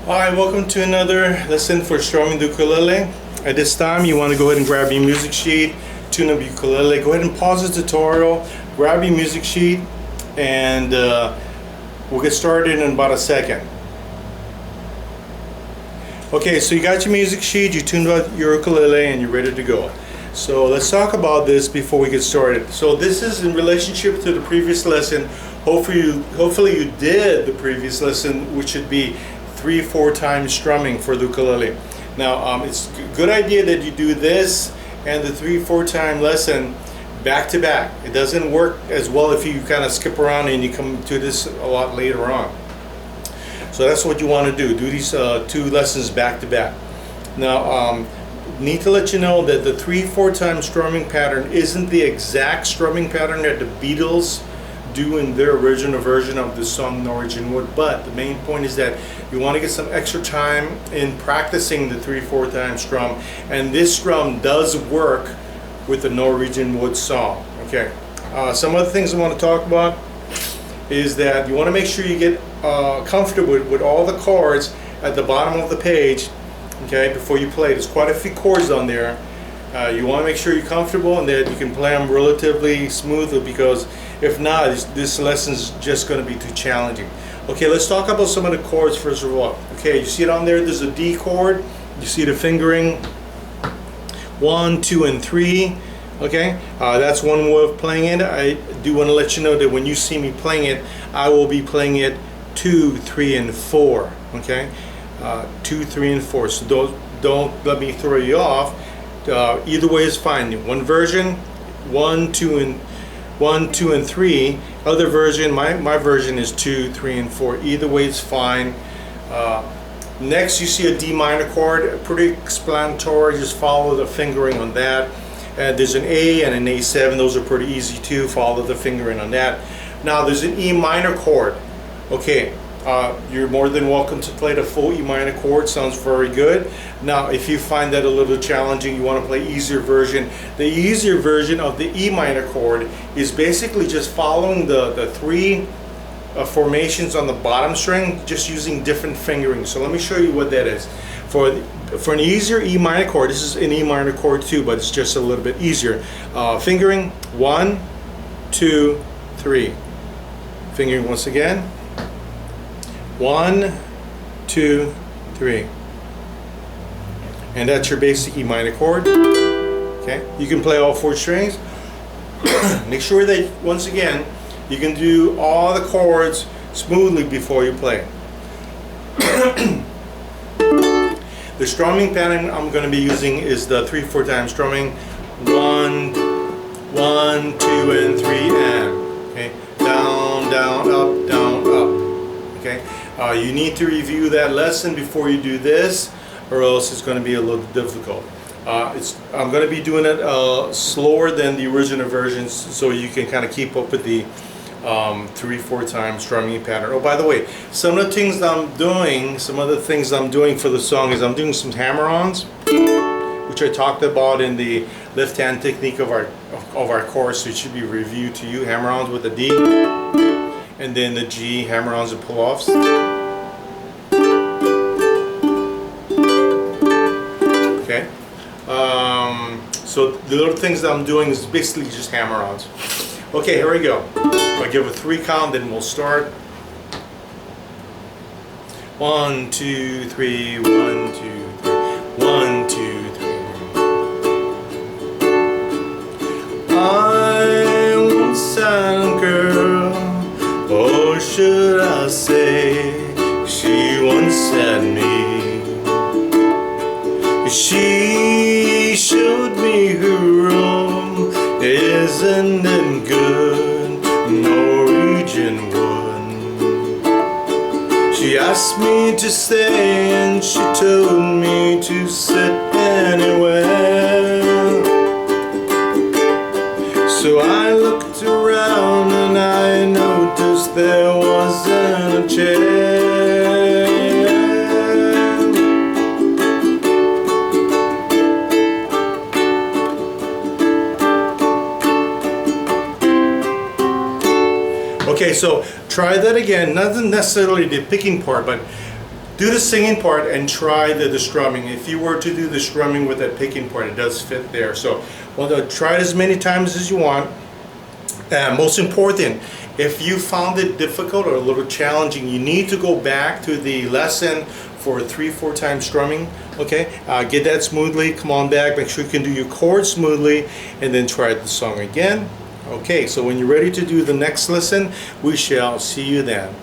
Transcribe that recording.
Alright, welcome to another lesson for strumming the ukulele. At this time, you want to go ahead and grab your music sheet, tune up your ukulele. Go ahead and pause the tutorial, grab your music sheet, and we'll get started in about a second. Okay, so you got your music sheet, you tuned up your ukulele, and you're ready to go. So let's talk about this before we get started. So this is in relationship to the previous lesson. Hopefully you did the previous lesson, which should be 3-4 times strumming for the ukulele. Now it's a good idea that you do this and the 3-4 time lesson back to back. It doesn't work as well if you kind of skip around and you come to this a lot later on. So that's what you want to do. Do these 2 lessons back to back. Now need to let you know that the 3-4 time strumming pattern isn't the exact strumming pattern that the Beatles do in their original version of the song Norwegian Wood, but the main point is that you want to get some extra time in practicing the 3-4 time strum, and this strum does work with the Norwegian Wood song. Okay, some other things I want to talk about is that you want to make sure you get comfortable with all the chords at the bottom of the page, okay, before you play. There's quite a few chords on there. You want to make sure you're comfortable and that you can play them relatively smoothly, because if not, this lesson's just going to be too challenging. Okay, let's talk about some of the chords first of all. Okay, you see it on there, there's a D chord. You see the fingering 1, 2, and 3. Okay, that's one way of playing it. I do want to let you know that when you see me playing it, I will be playing it 2, 3, and 4. Okay, 2, 3, and 4. So don't let me throw you off. Either way is fine. One version, 1, 2, and 3. Other version, my version is 2, 3, and 4. Either way is fine. Next, you see a D minor chord, pretty explanatory. Just follow the fingering on that. There's an A and an A7. Those are pretty easy too. Follow the fingering on that. Now there's an E minor chord. Okay. You're more than welcome to play the full E minor chord. Sounds very good. Now if you find that a little challenging, you want to play easier version. The easier version of the E minor chord is basically just following the 3 formations on the bottom string, just using different fingering. So let me show you what that is. For an easier E minor chord, this is an E minor chord too, but it's just a little bit easier. Fingering 1, 2, 3. Fingering once again. 1, 2, 3. And that's your basic E minor chord. Okay, you can play all 4 strings. Make sure that, once again, you can do all the chords smoothly before you play. The strumming pattern I'm going to be using is the 3-4 time strumming. 1, 1, 2, and 3, and okay, down, down, up, down, up. Okay. You need to review that lesson before you do this, or else it's going to be a little difficult. I'm going to be doing it slower than the original versions, so you can kind of keep up with the 3-4 time strumming pattern. Oh, by the way, some of the things I'm doing for the song is I'm doing some hammer-ons, which I talked about in the left hand technique of our course. So it should be reviewed to you. Hammer-ons with the D, and then the G, hammer-ons and pull-offs. Okay. So the little things that I'm doing is basically just hammer-ons. Okay, here we go. I'll give a 3 count, then we'll start. 1, 2, 3, 1, 2, 3, 1, 2, 3. I once had a girl, or should I say, she once had me. She showed me her room, isn't it good, Norwegian wood. She asked me to stay and she told me to sit anywhere. So I looked around and I noticed there wasn't a chair. Okay, so try that again. Not necessarily the picking part, but do the singing part and try the strumming. If you were to do the strumming with that picking part, it does fit there. So well, try it as many times as you want. Most important, if you found it difficult or a little challenging, you need to go back to the lesson for 3-4 times strumming. Okay, get that smoothly, come on back, make sure you can do your chords smoothly, and then try the song again. Okay, so when you're ready to do the next lesson, we shall see you then.